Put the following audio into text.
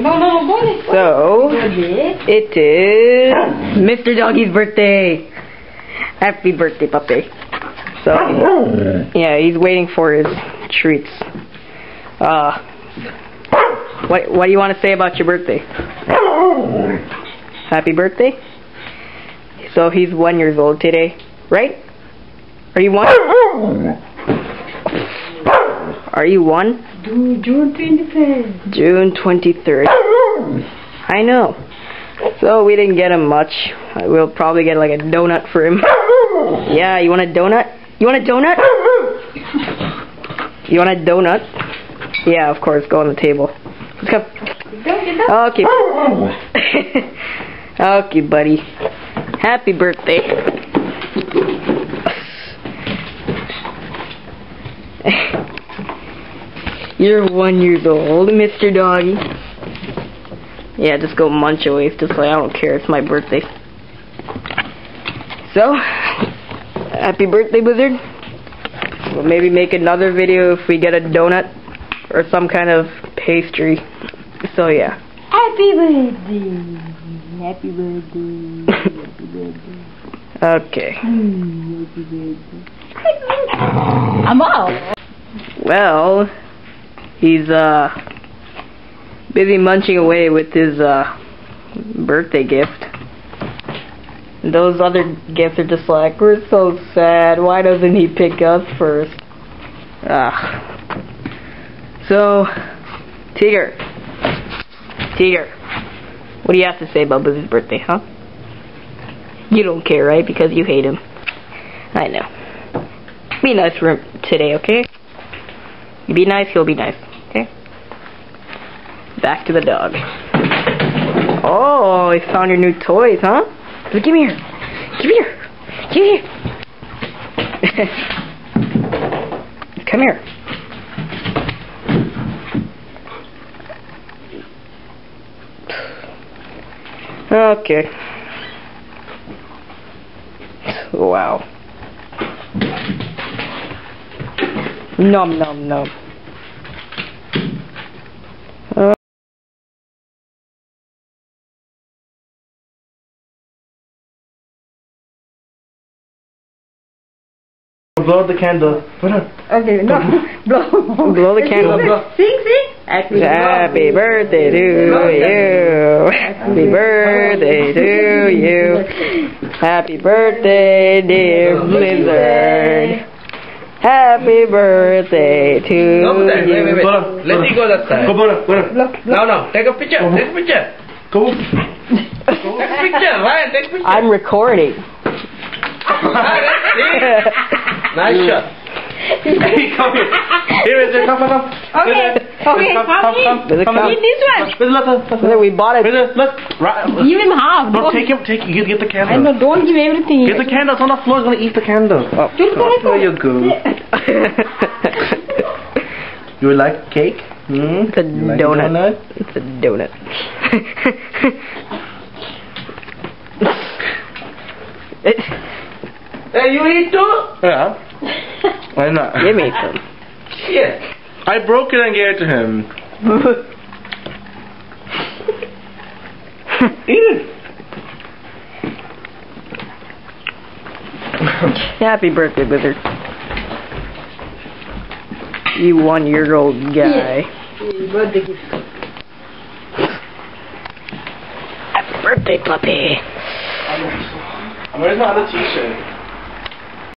So, it is Mr. Doggy's birthday. Happy birthday, puppy. So, yeah, he's waiting for his treats. What do you want to say about your birthday? Happy birthday? So he's 1 year old today, right? Are you 1? Are you 1? June 23rd. June 23rd. I know. So we didn't get him much. We'll probably get like a donut for him. Yeah, you want a donut? You want a donut? You want a donut? Yeah, of course. Go on the table. Let's go. Okay. Okay, buddy. Happy birthday. You're 1 year old, Mr. Doggy. Yeah, just go munch away. It's just like, I don't care. It's my birthday. So, happy birthday, Blizzard. We'll maybe make another video if we get a donut or some kind of pastry. So, yeah. Happy birthday. Happy birthday. Happy birthday. Okay. Happy birthday. I'm out. Well, he's busy munching away with his birthday gift. Those other gifts are just like, we're so sad. Why doesn't he pick us first? So, Tigger, what do you have to say about Buzz's birthday, huh? You don't care, right? Because you hate him. I know. Be nice for him today, okay? You be nice, he'll be nice, okay? Back to the dog. Oh, he found your new toys, huh? So give me here. Give me here. Give me here. Come here. Okay. Wow. Nom nom nom. Blow the candle. Okay, no. Blow the candle. Sing. Happy birthday to you. Happy birthday to you. Happy birthday, dear Blizzard. Happy birthday to you. Wait. Let me go that side. Go. No. Take a picture. Go. Take a picture. Go. Take a picture. Ryan, take a picture. I'm recording. Nice shot. Come here. Here, come. Okay, Come. Eat this one. We bought it. Look. Give him half. Don't take him. Get the I candle. know, don't give everything. Get the candle. It's on the floor. He's gonna eat the candle. Oh, there you go. You would like cake? It's a Like donut. It's a donut. Hey, you eat too? Yeah. Why not? Give me some. Shit. I broke it and gave it to him. Eat it. Happy birthday, Blizzard. You 1 year old guy. Birthday gift. Happy birthday, puppy. Where's my other t-shirt?